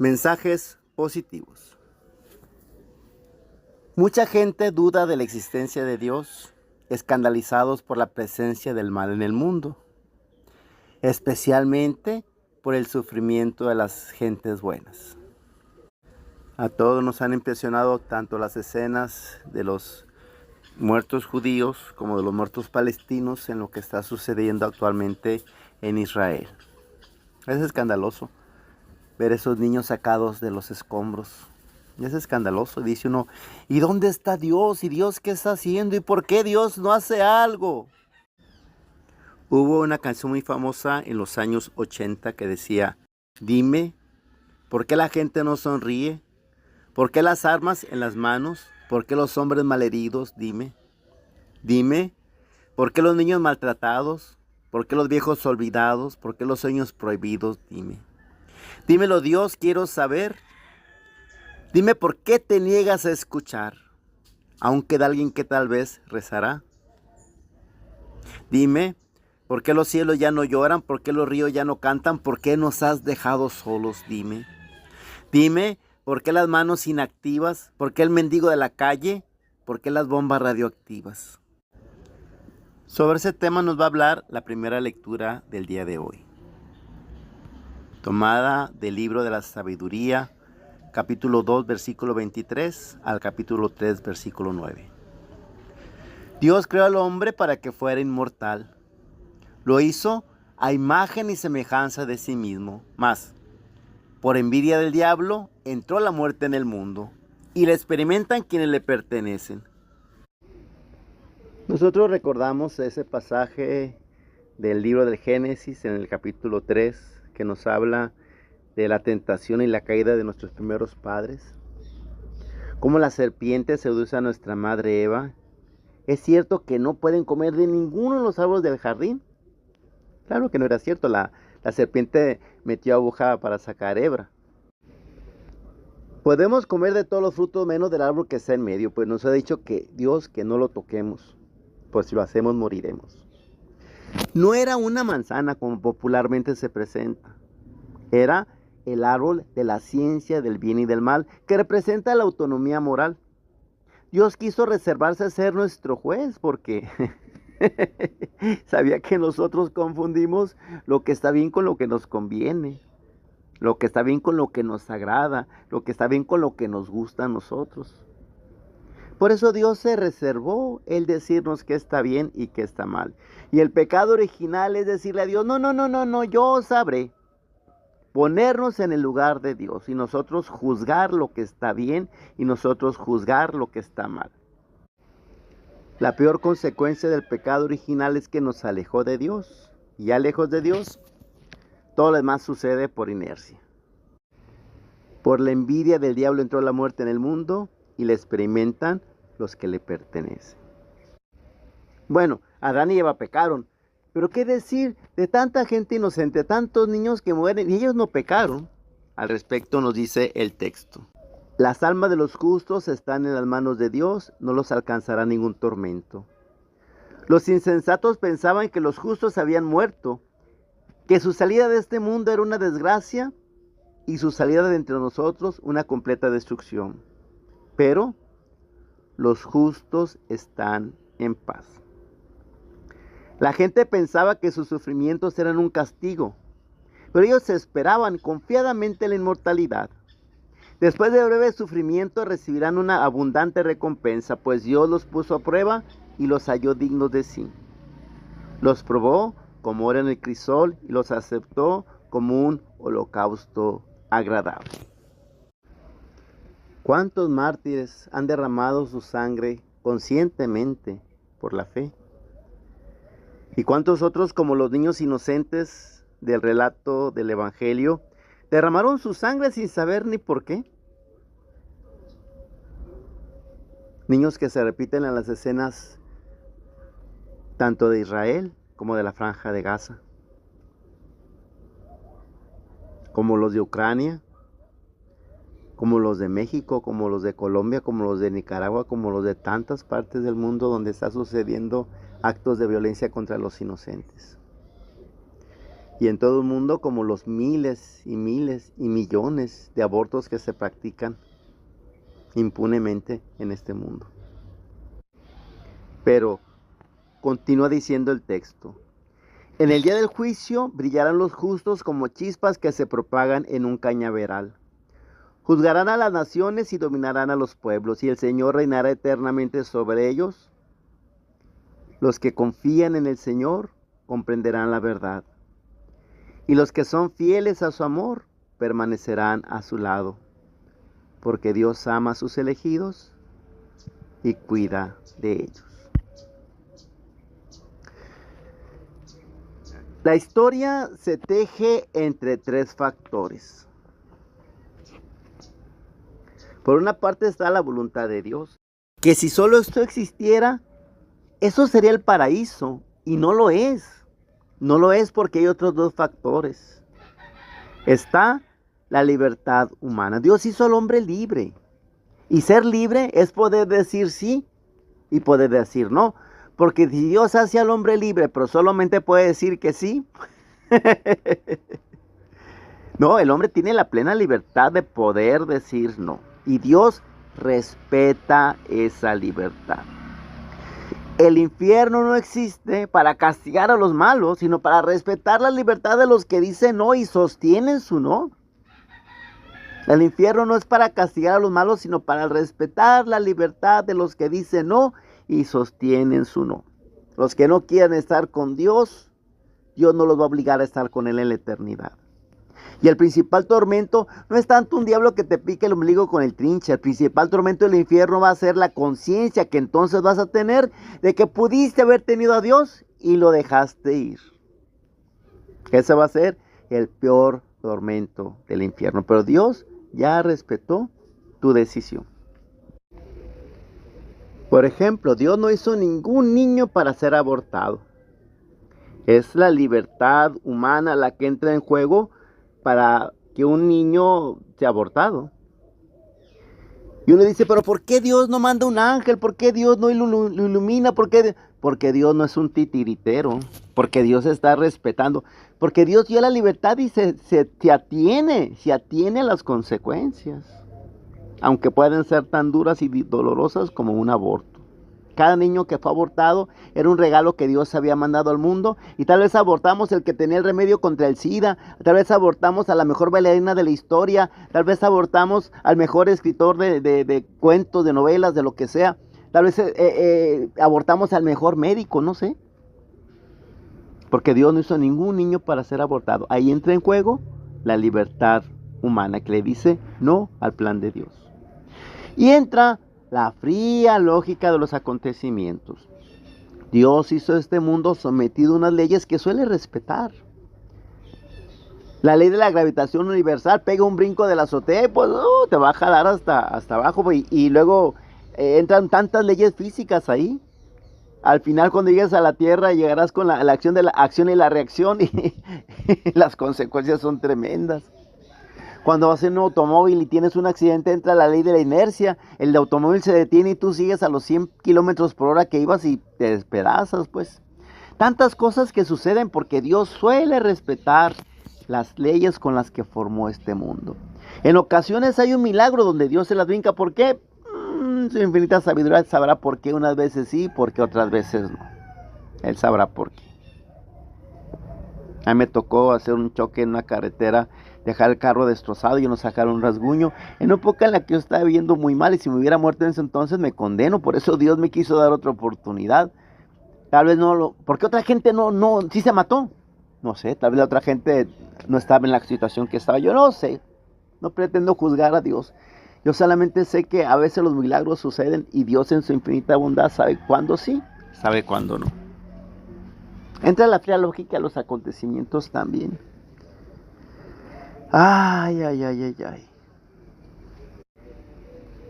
Mensajes positivos. Mucha gente duda de la existencia de Dios, escandalizados por la presencia del mal en el mundo, especialmente por el sufrimiento de las gentes buenas. A todos nos han impresionado tanto las escenas de los muertos judíos como de los muertos palestinos en lo que está sucediendo actualmente en Israel. Es escandaloso ver esos niños sacados de los escombros. Es escandaloso. Dice uno, ¿y dónde está Dios? ¿Y Dios qué está haciendo? ¿Y por qué Dios no hace algo? Hubo una canción muy famosa en los años 80 que decía, dime, ¿por qué la gente no sonríe? ¿Por qué las armas en las manos? ¿Por qué los hombres malheridos? Dime. Dime, ¿por qué los niños maltratados? ¿Por qué los viejos olvidados? ¿Por qué los sueños prohibidos? Dime. Dímelo, Dios, quiero saber. Dime por qué te niegas a escuchar, aún queda alguien que tal vez rezará. Dime, ¿por qué los cielos ya no lloran? ¿Por qué los ríos ya no cantan? ¿Por qué nos has dejado solos? Dime. Dime, ¿por qué las manos inactivas? ¿Por qué el mendigo de la calle? ¿Por qué las bombas radioactivas? Sobre ese tema nos va a hablar la primera lectura del día de hoy, tomada del libro de la sabiduría, capítulo 2, versículo 23 al capítulo 3, versículo 9. Dios creó al hombre para que fuera inmortal. Lo hizo a imagen y semejanza de sí mismo. Mas, por envidia del diablo, entró la muerte en el mundo, y la experimentan quienes le pertenecen. Nosotros recordamos ese pasaje del libro del Génesis en el capítulo 3, que nos habla de la tentación y la caída de nuestros primeros padres. Cómo la serpiente seduce a nuestra madre Eva. ¿Es cierto que no pueden comer de ninguno de los árboles del jardín? Claro que no era cierto. La serpiente metió aguja para sacar hebra. Podemos comer de todos los frutos menos del árbol que está en medio, pues nos ha dicho que Dios que no lo toquemos, pues si lo hacemos moriremos. No era una manzana como popularmente se presenta. Era el árbol de la ciencia del bien y del mal, que representa la autonomía moral. Dios quiso reservarse a ser nuestro juez porque sabía que nosotros confundimos lo que está bien con lo que nos conviene, lo que está bien con lo que nos agrada, lo que está bien con lo que nos gusta a nosotros. Por eso Dios se reservó el decirnos qué está bien y qué está mal. Y el pecado original es decirle a Dios, no, yo sabré. Ponernos en el lugar de Dios y nosotros juzgar lo que está bien y nosotros juzgar lo que está mal. La peor consecuencia del pecado original es que nos alejó de Dios. Y ya lejos de Dios, todo lo demás sucede por inercia. Por la envidia del diablo entró la muerte en el mundo y la experimentan los que le pertenecen. Bueno, Adán y Eva pecaron. Pero qué decir de tanta gente inocente, tantos niños que mueren y ellos no pecaron. Al respecto nos dice el texto. Las almas de los justos están en las manos de Dios, no los alcanzará ningún tormento. Los insensatos pensaban que los justos habían muerto, que su salida de este mundo era una desgracia y su salida de entre nosotros una completa destrucción. Pero los justos están en paz. La gente pensaba que sus sufrimientos eran un castigo, pero ellos esperaban confiadamente la inmortalidad. Después de breve sufrimiento recibirán una abundante recompensa, pues Dios los puso a prueba y los halló dignos de sí. Los probó como oro en el crisol y los aceptó como un holocausto agradable. ¿Cuántos mártires han derramado su sangre conscientemente por la fe? ¿Y cuántos otros, como los niños inocentes del relato del Evangelio, derramaron su sangre sin saber ni por qué? Niños que se repiten en las escenas tanto de Israel como de la Franja de Gaza, como los de Ucrania, como los de México, como los de Colombia, como los de Nicaragua, como los de tantas partes del mundo donde está sucediendo actos de violencia contra los inocentes. y en todo el mundo como los miles y miles y millones de abortos que se practican impunemente en este mundo. Pero continúa diciendo el texto: en el día del juicio brillarán los justos como chispas que se propagan en un cañaveral. Juzgarán a las naciones y dominarán a los pueblos, y el Señor reinará eternamente sobre ellos. Los que confían en el Señor comprenderán la verdad, y los que son fieles a su amor permanecerán a su lado, porque Dios ama a sus elegidos y cuida de ellos. La historia se teje entre tres factores. Por una parte está la voluntad de Dios, que si solo esto existiera, eso sería el paraíso, y no lo es. No lo es porque hay otros dos factores. Está la libertad humana. Dios hizo al hombre libre, y ser libre es poder decir sí y poder decir no. Porque si Dios hace al hombre libre, pero solamente puede decir que sí. No, el hombre tiene la plena libertad de poder decir no. Y Dios respeta esa libertad. El infierno no existe para castigar a los malos, sino para respetar la libertad de los que dicen no y sostienen su no. El infierno no es para castigar a los malos, sino para respetar la libertad de los que dicen no y sostienen su no. Los que no quieren estar con Dios, Dios no los va a obligar a estar con Él en la eternidad. Y el principal tormento no es tanto un diablo que te pique el ombligo con el trinche. El principal tormento del infierno va a ser la conciencia que entonces vas a tener de que pudiste haber tenido a Dios y lo dejaste ir. Ese va a ser el peor tormento del infierno. Pero Dios ya respetó tu decisión. Por ejemplo, Dios no hizo ningún niño para ser abortado. Es la libertad humana la que entra en juego para que un niño sea abortado. Y uno dice, pero ¿por qué Dios no manda un ángel? ¿Por qué Dios no lo ilumina? Porque Dios no es un titiritero. Porque Dios está respetando. Porque Dios dio la libertad y se atiene a las consecuencias. Aunque pueden ser tan duras y dolorosas como un aborto. Cada niño que fue abortado era un regalo que Dios había mandado al mundo. Y tal vez abortamos el que tenía el remedio contra el SIDA. Tal vez abortamos a la mejor bailarina de la historia. Tal vez abortamos al mejor escritor de cuentos, de novelas, de lo que sea. Tal vez abortamos al mejor médico, no sé. Porque Dios no hizo ningún niño para ser abortado. Ahí entra en juego la libertad humana que le dice no al plan de Dios. Y entra la fría lógica de los acontecimientos. Dios hizo este mundo sometido a unas leyes que suele respetar. La ley de la gravitación universal, pega un brinco de la azotea y pues te va a jalar hasta abajo. Y luego entran tantas leyes físicas ahí. Al final, cuando llegues a la Tierra, llegarás con la acción de la acción y la reacción y las consecuencias son tremendas. Cuando vas en un automóvil y tienes un accidente, entra la ley de la inercia. El automóvil se detiene y tú sigues a los 100 kilómetros por hora que ibas y te despedazas, pues. Tantas cosas que suceden porque Dios suele respetar las leyes con las que formó este mundo. En ocasiones hay un milagro donde Dios se las brinca. ¿Por qué? Su infinita sabiduría sabrá por qué unas veces sí, porque otras veces no. Él sabrá por qué. A mí me tocó hacer un choque en una carretera, dejar el carro destrozado y no sacar un rasguño. En una época en la que yo estaba viviendo muy mal y si me hubiera muerto en ese entonces me condeno. Por eso Dios me quiso dar otra oportunidad. Tal vez porque otra gente sí se mató. No sé, tal vez la otra gente no estaba en la situación que estaba. Yo no sé, no pretendo juzgar a Dios. Yo solamente sé que a veces los milagros suceden y Dios en su infinita bondad sabe cuándo sí, sabe cuándo no. Entra la fría lógica de los acontecimientos también. Ay.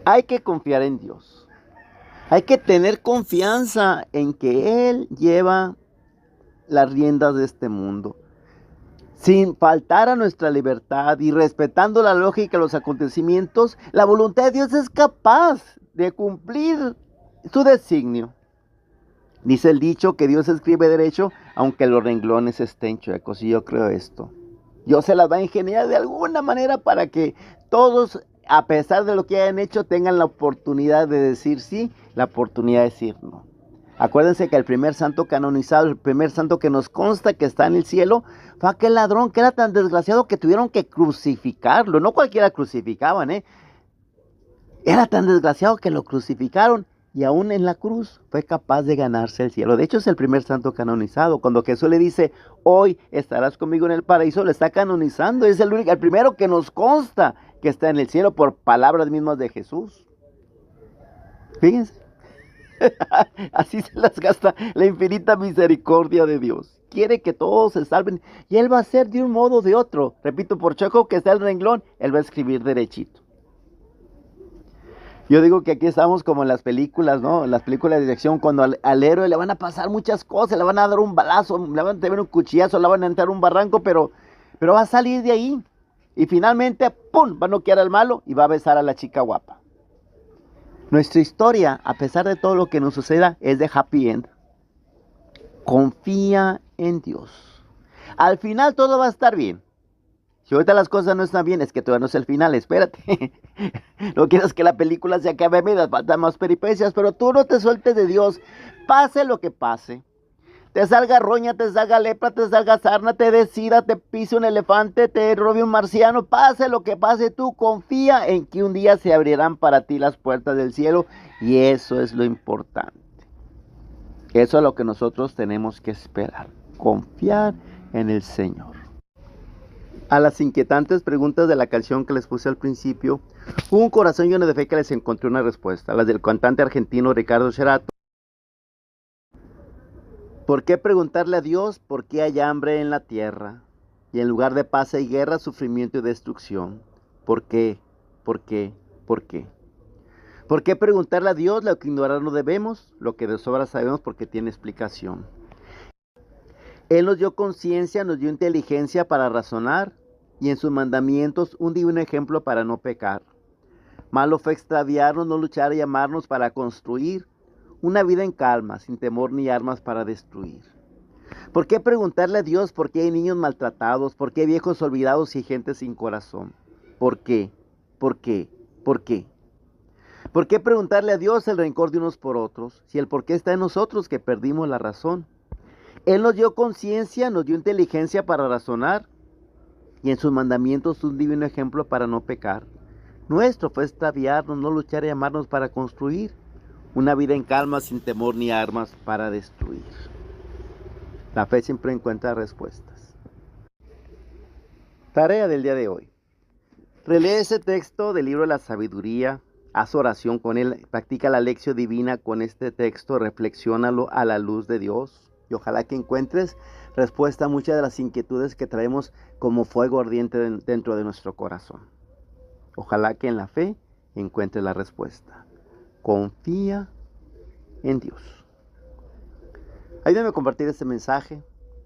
Hay que confiar en Dios. Hay que tener confianza en que Él lleva las riendas de este mundo. Sin faltar a nuestra libertad y respetando la lógica de los acontecimientos, la voluntad de Dios es capaz de cumplir su designio. Dice el dicho que Dios escribe derecho, aunque los renglones estén chuecos. Y yo creo esto. Dios se las va a ingeniar de alguna manera para que todos, a pesar de lo que hayan hecho, tengan la oportunidad de decir sí, la oportunidad de decir no. Acuérdense que el primer santo canonizado, el primer santo que nos consta que está en el cielo, fue aquel ladrón que era tan desgraciado que tuvieron que crucificarlo. No cualquiera crucificaban, ¿eh? Era tan desgraciado que lo crucificaron y aún en la cruz fue capaz de ganarse el cielo. De hecho, es el primer santo canonizado. Cuando Jesús le dice, hoy estarás conmigo en el paraíso, lo está canonizando. Es el primero que nos consta que está en el cielo por palabras mismas de Jesús. Fíjense. Así se las gasta la infinita misericordia de Dios. Quiere que todos se salven y Él va a hacer de un modo o de otro. Repito, por choco que está el renglón, Él va a escribir derechito. Yo digo que aquí estamos como en las películas, ¿no? En las películas de acción, cuando al héroe le van a pasar muchas cosas, le van a dar un balazo, le van a tener un cuchillazo, le van a entrar un barranco, pero va a salir de ahí. Y finalmente, ¡pum!, va a noquear al malo y va a besar a la chica guapa. Nuestra historia, a pesar de todo lo que nos suceda, es de happy end. Confía en Dios. Al final todo va a estar bien. Si ahorita las cosas no están bien, es que todavía no es el final, espérate. No quieras que la película se acabe, faltan más peripecias, pero tú no te sueltes de Dios. Pase lo que pase. Te salga roña, te salga lepra, te salga sarna, te dé sida, te pise un elefante, te robe un marciano. Pase lo que pase, tú confía en que un día se abrirán para ti las puertas del cielo. Y eso es lo importante. Eso es lo que nosotros tenemos que esperar. Confiar en el Señor. A las inquietantes preguntas de la canción que les puse al principio, hubo un corazón lleno de fe que les encontré una respuesta. Las del cantante argentino Ricardo Sherato. ¿Por qué preguntarle a Dios por qué hay hambre en la tierra? Y en lugar de paz hay guerra, sufrimiento y destrucción. ¿Por qué? ¿Por qué? ¿Por qué? ¿Por qué preguntarle a Dios lo que ignorar no debemos? Lo que de sobra sabemos porque tiene explicación. Él nos dio conciencia, nos dio inteligencia para razonar y en sus mandamientos un divino ejemplo para no pecar. Malo fue extraviarnos, no luchar y amarnos para construir una vida en calma, sin temor ni armas para destruir. ¿Por qué preguntarle a Dios por qué hay niños maltratados? ¿Por qué hay viejos olvidados y gente sin corazón? ¿Por qué? ¿Por qué? ¿Por qué? ¿Por qué preguntarle a Dios el rencor de unos por otros? Si el por qué está en nosotros que perdimos la razón. Él nos dio conciencia, nos dio inteligencia para razonar y en sus mandamientos un divino ejemplo para no pecar. Nuestro fue extraviarnos, no luchar y amarnos para construir una vida en calma, sin temor ni armas para destruir. La fe siempre encuentra respuestas. Tarea del día de hoy. Relee ese texto del libro de la sabiduría, haz oración con él, practica la lección divina con este texto, reflexiónalo a la luz de Dios y ojalá que encuentres respuesta a muchas de las inquietudes que traemos como fuego ardiente dentro de nuestro corazón. Ojalá que en la fe encuentres la respuesta. Confía en Dios. Ayúdame a compartir este mensaje.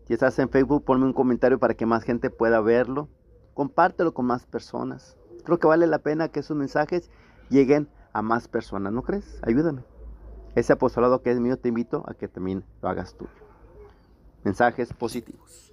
Si estás en Facebook, ponme un comentario para que más gente pueda verlo. Compártelo con más personas. Creo que vale la pena que esos mensajes lleguen a más personas, ¿no crees? Ayúdame. Ese apostolado que es mío, te invito a que también lo hagas tuyo. Mensajes positivos.